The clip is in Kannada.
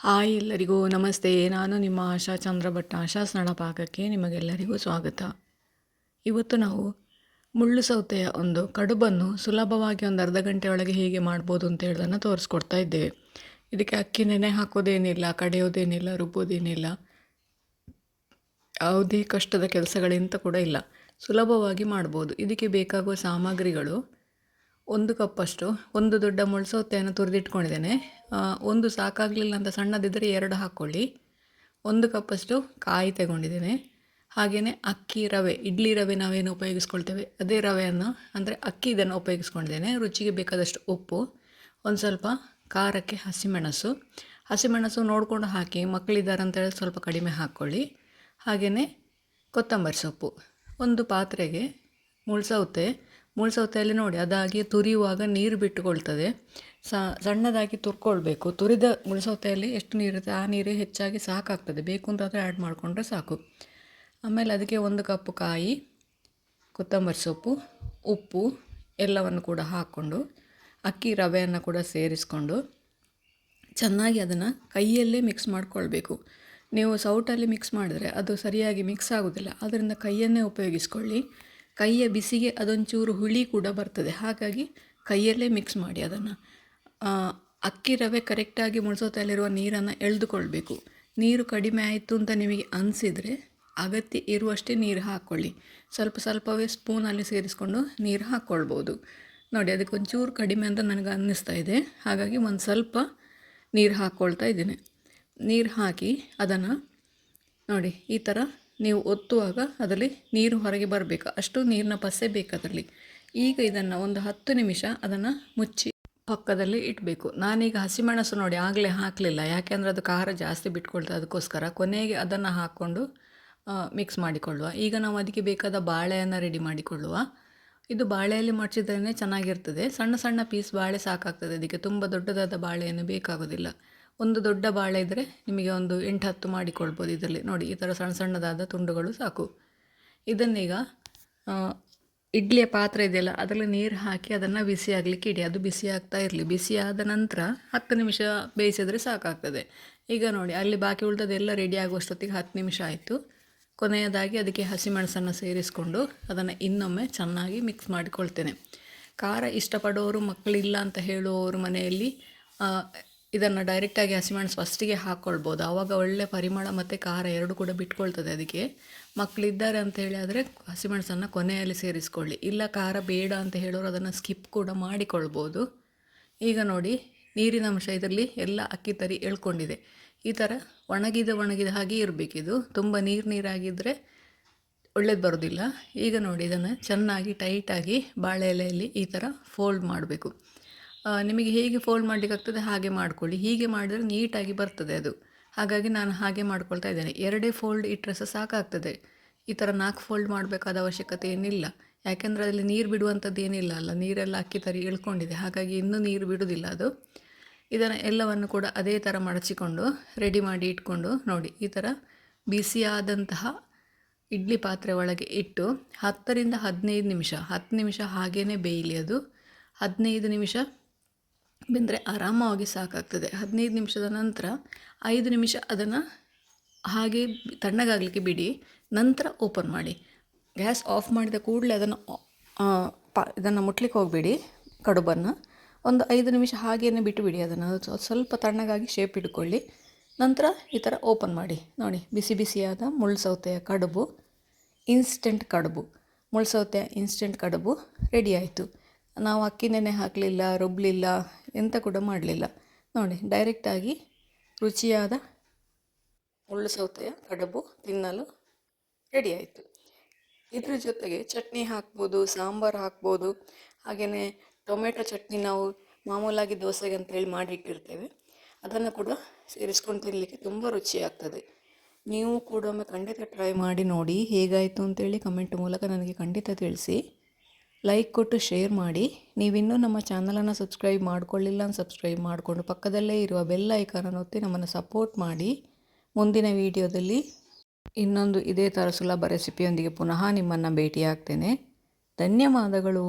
ಹಾಯ್ ಎಲ್ಲರಿಗೂ ನಮಸ್ತೆ. ನಾನು ನಿಮ್ಮ ಆಶಾ ಚಂದ್ರಭಟ್ಟ. ಆಶಾ ಸ್ನಾನ ಪಾಕಕ್ಕೆ ನಿಮಗೆಲ್ಲರಿಗೂ ಸ್ವಾಗತ. ಇವತ್ತು ನಾವು ಮುಳ್ಳು ಸೌತೆಯ ಒಂದು ಕಡುಬನ್ನು ಸುಲಭವಾಗಿ ಒಂದು ಅರ್ಧ ಗಂಟೆ ಒಳಗೆ ಹೇಗೆ ಮಾಡ್ಬೋದು ಅಂತ ಹೇಳೋದನ್ನು ತೋರಿಸ್ಕೊಡ್ತಾ ಇದ್ದೇವೆ. ಇದಕ್ಕೆ ಅಕ್ಕಿ ನೆನೆ ಹಾಕೋದೇನಿಲ್ಲ, ಕಡೆಯೋದೇನಿಲ್ಲ, ರುಬ್ಬೋದೇನಿಲ್ಲ, ಯಾವುದೇ ಕಷ್ಟದ ಕೆಲಸಗಳೆಂತ ಕೂಡ ಇಲ್ಲ, ಸುಲಭವಾಗಿ ಮಾಡ್ಬೋದು. ಇದಕ್ಕೆ ಬೇಕಾಗುವ ಸಾಮಗ್ರಿಗಳು: 1 ಕಪ್ಪಷ್ಟು ಒಂದು ದೊಡ್ಡ ಮುಳ್ಳು ಸೌತೆಯನ್ನು ತುರಿದಿಟ್ಕೊಂಡಿದ್ದೇನೆ. ಒಂದು ಸಾಕಾಗಲಿಲ್ಲ ಅಂತ ಸಣ್ಣದಿದ್ದರೆ 2 ಹಾಕ್ಕೊಳ್ಳಿ. 1 ಕಪ್ಪಷ್ಟು ಕಾಯಿ ತಗೊಂಡಿದ್ದೇನೆ. ಹಾಗೆಯೇ ಅಕ್ಕಿ ರವೆ, ಇಡ್ಲಿ ರವೆ ನಾವೇನು ಉಪಯೋಗಿಸ್ಕೊಳ್ತೇವೆ ಅದೇ ರವೆಯನ್ನು ಅಂದರೆ ಅಕ್ಕಿ ಇದನ್ನು ಉಪಯೋಗಿಸ್ಕೊಂಡಿದ್ದೇನೆ. ರುಚಿಗೆ ಬೇಕಾದಷ್ಟು ಉಪ್ಪು, ಒಂದು ಸ್ವಲ್ಪ ಖಾರಕ್ಕೆ ಹಸಿಮೆಣಸು ನೋಡಿಕೊಂಡು ಹಾಕಿ, ಮಕ್ಕಳಿದ್ದಾರೆ ಅಂತೇಳಿ ಸ್ವಲ್ಪ ಕಡಿಮೆ ಹಾಕ್ಕೊಳ್ಳಿ. ಹಾಗೆಯೇ ಕೊತ್ತಂಬರಿ ಸೊಪ್ಪು. ಒಂದು ಪಾತ್ರೆಗೆ ಮುಳ್ಸೌತೆಯಲ್ಲಿ ನೋಡಿ ಅದಾಗಿ ತುರಿಯುವಾಗ ನೀರು ಬಿಟ್ಟುಕೊಳ್ತದೆ. ಸಣ್ಣದಾಗಿ ತುರ್ಕೊಳ್ಬೇಕು. ತುರಿದ ಮುಳ್ಸೌತೆಯಲ್ಲಿ ಎಷ್ಟು ನೀರಿರುತ್ತೆ ಆ ನೀರೇ ಹೆಚ್ಚಾಗಿ ಸಾಕಾಗ್ತದೆ. ಬೇಕು ಅಂತಾದರೆ ಆ್ಯಡ್ ಮಾಡಿಕೊಂಡ್ರೆ ಸಾಕು. ಆಮೇಲೆ ಅದಕ್ಕೆ 1 ಕಪ್ ಕಾಯಿ, ಕೊತ್ತಂಬರಿ ಸೊಪ್ಪು, ಉಪ್ಪು ಎಲ್ಲವನ್ನು ಕೂಡ ಹಾಕ್ಕೊಂಡು ಅಕ್ಕಿ ರವೆಯನ್ನು ಕೂಡ ಸೇರಿಸ್ಕೊಂಡು ಚೆನ್ನಾಗಿ ಅದನ್ನು ಕೈಯಲ್ಲೇ ಮಿಕ್ಸ್ ಮಾಡಿಕೊಳ್ಬೇಕು. ನೀವು ಸೌಟಲ್ಲಿ ಮಿಕ್ಸ್ ಮಾಡಿದರೆ ಅದು ಸರಿಯಾಗಿ ಮಿಕ್ಸ್ ಆಗೋದಿಲ್ಲ. ಅದರಿಂದ ಕೈಯನ್ನೇ ಉಪಯೋಗಿಸ್ಕೊಳ್ಳಿ. ಕೈಯ ಬಿಸಿಗೆ ಅದೊಂಚೂರು ಹುಳಿ ಕೂಡ ಬರ್ತದೆ. ಹಾಗಾಗಿ ಕೈಯಲ್ಲೇ ಮಿಕ್ಸ್ ಮಾಡಿ ಅದನ್ನು. ಅಕ್ಕಿ ರವೆ ಕರೆಕ್ಟಾಗಿ ಮುಳ್ಸೌತೆಯಲ್ಲಿರುವ ನೀರನ್ನು ಎಳೆದುಕೊಳ್ಬೇಕು. ನೀರು ಕಡಿಮೆ ಆಯಿತು ಅಂತ ನಿಮಗೆ ಅನಿಸಿದರೆ ಅಗತ್ಯ ಇರುವಷ್ಟೇ ನೀರು ಹಾಕ್ಕೊಳ್ಳಿ. ಸ್ವಲ್ಪವೇ ಸ್ಪೂನಲ್ಲಿ ಸೇರಿಸ್ಕೊಂಡು ನೀರು ಹಾಕ್ಕೊಳ್ಬೋದು. ನೋಡಿ ಅದಕ್ಕೊಂಚೂರು ಕಡಿಮೆ ಅಂತ ನನಗೆ ಅನ್ನಿಸ್ತಾ ಇದೆ. ಹಾಗಾಗಿ ಒಂದು ಸ್ವಲ್ಪ ನೀರು ಹಾಕ್ಕೊಳ್ತಾ ಇದ್ದೇನೆ. ನೀರು ಹಾಕಿ ಅದನ್ನು ನೋಡಿ ಈ ಥರ ನೀವು ಒತ್ತುವಾಗ ಅದರಲ್ಲಿ ನೀರು ಹೊರಗೆ ಬರಬೇಕು. ಅಷ್ಟು ನೀರಿನ ಪಸೆ ಬೇಕು ಅದರಲ್ಲಿ. ಈಗ ಇದನ್ನು ಒಂದು 10 ನಿಮಿಷ ಅದನ್ನು ಮುಚ್ಚಿ ಪಕ್ಕದಲ್ಲಿ ಇಡಬೇಕು. ನಾನೀಗ ಹಸಿಮೆಣಸು ನೋಡಿ ಆಗಲೇ ಹಾಕಲಿಲ್ಲ, ಯಾಕೆಂದರೆ ಅದು ಖಾರ ಜಾಸ್ತಿ ಬಿಟ್ಕೊಳ್ತದೆ. ಅದಕ್ಕೋಸ್ಕರ ಕೊನೆಗೆ ಅದನ್ನು ಹಾಕ್ಕೊಂಡು ಮಿಕ್ಸ್ ಮಾಡಿಕೊಳ್ಳುವ. ಈಗ ನಾವು ಅದಕ್ಕೆ ಬೇಕಾದ ಬಾಳೆಯನ್ನು ರೆಡಿ ಮಾಡಿಕೊಳ್ಳುವ. ಇದು ಬಾಳೆಯಲ್ಲಿ ಮಡಿಸಿದ್ರೇ ಚೆನ್ನಾಗಿರ್ತದೆ. ಸಣ್ಣ ಸಣ್ಣ ಪೀಸ್ ಬಾಳೆ ಸಾಕಾಗ್ತದೆ. ಅದಕ್ಕೆ ತುಂಬ ದೊಡ್ಡದಾದ ಬಾಳೆಯನ್ನು ಬೇಕಾಗೋದಿಲ್ಲ. ಒಂದು ದೊಡ್ಡ ಬಾಳೆ ಇದ್ದರೆ ನಿಮಗೆ ಒಂದು 8-10 ಮಾಡಿಕೊಳ್ಬೋದು. ಇದರಲ್ಲಿ ನೋಡಿ ಈ ಥರ ಸಣ್ಣ ಸಣ್ಣದಾದ ತುಂಡುಗಳು ಸಾಕು. ಇದನ್ನೀಗ ಇಡ್ಲಿಯ ಪಾತ್ರೆ ಇದೆಯಲ್ಲ ಅದರಲ್ಲಿ ನೀರು ಹಾಕಿ ಅದನ್ನು ಬಿಸಿ ಆಗಲಿಕ್ಕೆ ಇಡಿ. ಅದು ಬಿಸಿ ಆಗ್ತಾ ಇರಲಿ. ಬಿಸಿ ಆದ ನಂತರ 10 ನಿಮಿಷ ಬೇಯಿಸಿದ್ರೆ ಸಾಕಾಗ್ತದೆ. ಈಗ ನೋಡಿ ಅಲ್ಲಿ ಬಾಕಿ ಉಳಿದದೆಲ್ಲ ರೆಡಿ ಆಗುವಷ್ಟೊತ್ತಿಗೆ 10 ನಿಮಿಷ ಆಯಿತು. ಕೊನೆಯದಾಗಿ ಅದಕ್ಕೆ ಹಸಿಮೆಣಸನ್ನು ಸೇರಿಸ್ಕೊಂಡು ಅದನ್ನು ಇನ್ನೊಮ್ಮೆ ಚೆನ್ನಾಗಿ ಮಿಕ್ಸ್ ಮಾಡಿಕೊಳ್ತೇನೆ. ಖಾರ ಇಷ್ಟಪಡೋರು, ಮಕ್ಕಳಿಲ್ಲ ಅಂತ ಹೇಳುವವರು ಮನೆಯಲ್ಲಿ ಇದನ್ನು ಡೈರೆಕ್ಟಾಗಿ ಹಸಿಮೆಣಸು ಫಸ್ಟಿಗೆ ಹಾಕ್ಕೊಳ್ಬೋದು. ಆವಾಗ ಒಳ್ಳೆ ಪರಿಮಳ ಮತ್ತು ಖಾರ ಎರಡು ಕೂಡ ಬಿಟ್ಕೊಳ್ತದೆ. ಅದಕ್ಕೆ ಮಕ್ಕಳಿದ್ದಾರೆ ಅಂತ ಹೇಳಿ ಆದರೆ ಹಸಿಮೆಣಸನ್ನು ಕೊನೆಯಲ್ಲಿ ಸೇರಿಸ್ಕೊಳ್ಳಿ. ಇಲ್ಲ ಖಾರ ಬೇಡ ಅಂತ ಹೇಳೋರು ಅದನ್ನು ಸ್ಕಿಪ್ ಕೂಡ ಮಾಡಿಕೊಳ್ಬೋದು. ಈಗ ನೋಡಿ ನೀರಿನ ಅಂಶ ಇದರಲ್ಲಿ ಎಲ್ಲ ಅಕ್ಕಿ ತರಿ ಎಳ್ಕೊಂಡಿದೆ. ಈ ಥರ ಒಣಗಿದ ಹಾಗೆ ಇರಬೇಕಿದು. ತುಂಬ ನೀರಾಗಿದ್ದರೆ ಒಳ್ಳೇದು ಬರೋದಿಲ್ಲ. ಈಗ ನೋಡಿ ಇದನ್ನು ಚೆನ್ನಾಗಿ ಟೈಟಾಗಿ ಬಾಳೆ ಎಲೆಯಲ್ಲಿ ಈ ಥರ ಫೋಲ್ಡ್ ಮಾಡಬೇಕು. ನಿಮಗೆ ಹೇಗೆ ಫೋಲ್ಡ್ ಮಾಡಲಿಕ್ಕಾಗ್ತದೆ ಹಾಗೆ ಮಾಡಿಕೊಳ್ಳಿ. ಹೀಗೆ ಮಾಡಿದರೆ ನೀಟಾಗಿ ಬರ್ತದೆ ಅದು. ಹಾಗಾಗಿ ನಾನು ಹಾಗೆ ಮಾಡ್ಕೊಳ್ತಾ ಇದ್ದೇನೆ. 2 ಫೋಲ್ಡ್ ಇಟ್ಟರೆ ಸಹ ಸಾಕಾಗ್ತದೆ. ಈ ಥರ 4 ಫೋಲ್ಡ್ ಮಾಡಬೇಕಾದ ಅವಶ್ಯಕತೆ ಏನಿಲ್ಲ. ಯಾಕೆಂದರೆ ಅದರಲ್ಲಿ ನೀರು ಬಿಡುವಂಥದ್ದು ಏನಿಲ್ಲ ಅಲ್ಲ, ನೀರೆಲ್ಲ ಅಕ್ಕಿ ತರಿ ಇಳ್ಕೊಂಡಿದೆ. ಹಾಗಾಗಿ ಇನ್ನೂ ನೀರು ಬಿಡುವುದಿಲ್ಲ ಅದು. ಇದನ್ನು ಎಲ್ಲವನ್ನು ಕೂಡ ಅದೇ ಥರ ಮಡಚಿಕೊಂಡು ರೆಡಿ ಮಾಡಿ ಇಟ್ಕೊಂಡು ನೋಡಿ ಈ ಥರ ಬಿಸಿಯಾದಂತಹ ಇಡ್ಲಿ ಪಾತ್ರೆ ಒಳಗೆ ಇಟ್ಟು 10-15 ನಿಮಿಷ 10 ನಿಮಿಷ ಹಾಗೇ ಬೇಯಲಿ. ಅದು 15 ನಿಮಿಷ ಬೆಂದರೆ ಆರಾಮವಾಗಿ ಸಾಕಾಗ್ತದೆ. 15 ನಿಮಿಷದ ನಂತರ 5 ನಿಮಿಷ ಅದನ್ನು ಹಾಗೆ ತಣ್ಣಗಾಗಲಿಕ್ಕೆ ಬಿಡಿ. ನಂತರ ಓಪನ್ ಮಾಡಿ. ಗ್ಯಾಸ್ ಆಫ್ ಮಾಡಿದ ಕೂಡಲೇ ಇದನ್ನು ಮುಟ್ಲಿಕ್ಕೆ ಹೋಗಬೇಡಿ. ಕಡುಬನ್ನು ಒಂದು 5 ನಿಮಿಷ ಹಾಗೇ ಬಿಟ್ಟುಬಿಡಿ. ಅದನ್ನು ಸ್ವಲ್ಪ ತಣ್ಣಗಾಗಿ ಶೇಪ್ ಇಟ್ಕೊಳ್ಳಿ. ನಂತರ ಈ ಥರ ಓಪನ್ ಮಾಡಿ. ನೋಡಿ ಬಿಸಿಯಾದ ಮುಳ್ಳು ಸೌತೆಯ ಕಡುಬು, ಇನ್ಸ್ಟೆಂಟ್ ಕಡುಬು, ಮುಳ್ಳು ಸೌತೆಯ ಇನ್ಸ್ಟೆಂಟ್ ಕಡುಬು ರೆಡಿ ಆಯಿತು. ನಾವು ಅಕ್ಕಿ ನೆನೆ ಹಾಕಲಿಲ್ಲ, ರುಬ್ಬಲಿಲ್ಲ, ಎಂತ ಕೂಡ ಮಾಡಲಿಲ್ಲ. ನೋಡಿ ಡೈರೆಕ್ಟಾಗಿ ರುಚಿಯಾದ ಮುಳ್ಳು ಸೌತೆಯ ಕಡುಬು ತಿನ್ನಲು ರೆಡಿ ಆಯಿತು. ಇದ್ರ ಜೊತೆಗೆ ಚಟ್ನಿ ಹಾಕ್ಬೋದು, ಸಾಂಬಾರು ಹಾಕ್ಬೋದು. ಹಾಗೆಯೇ ಟೊಮೆಟೊ ಚಟ್ನಿ ನಾವು ಮಾಮೂಲಾಗಿ ದೋಸೆಗೆ ಅಂತೇಳಿ ಮಾಡಿಟ್ಟಿರ್ತೇವೆ. ಅದನ್ನು ಕೂಡ ಸೇರಿಸ್ಕೊಂಡು ತಿನ್ನಲಿಕ್ಕೆ ತುಂಬ ರುಚಿಯಾಗ್ತದೆ. ನೀವು ಕೂಡ ಒಮ್ಮೆ ಖಂಡಿತ ಟ್ರೈ ಮಾಡಿ ನೋಡಿ. ಹೇಗಾಯಿತು ಅಂತೇಳಿ ಕಮೆಂಟ್ ಮೂಲಕ ನನಗೆ ಖಂಡಿತ ತಿಳಿಸಿ. ಲೈಕ್ ಕೊಟ್ಟು ಶೇರ್ ಮಾಡಿ. ನೀವಿನ್ನೂ ನಮ್ಮ ಚಾನಲನ್ನು ಸಬ್ಸ್ಕ್ರೈಬ್ ಮಾಡಿಕೊಳ್ಳಿಲ್ಲ ಅಂತ ಸಬ್ಸ್ಕ್ರೈಬ್ ಮಾಡಿಕೊಂಡು ಪಕ್ಕದಲ್ಲೇ ಇರುವ ಬೆಲ್ ಐಕಾನನ್ನು ಒತ್ತಿ ನಮ್ಮನ್ನು ಸಪೋರ್ಟ್ ಮಾಡಿ. ಮುಂದಿನ ವಿಡಿಯೋದಲ್ಲಿ ಇನ್ನೊಂದು ಇದೇ ಥರ ಸುಲಭ ರೆಸಿಪಿಯೊಂದಿಗೆ ಪುನಃ ನಿಮ್ಮನ್ನು ಭೇಟಿಯಾಗ್ತೇನೆ. ಧನ್ಯವಾದಗಳು.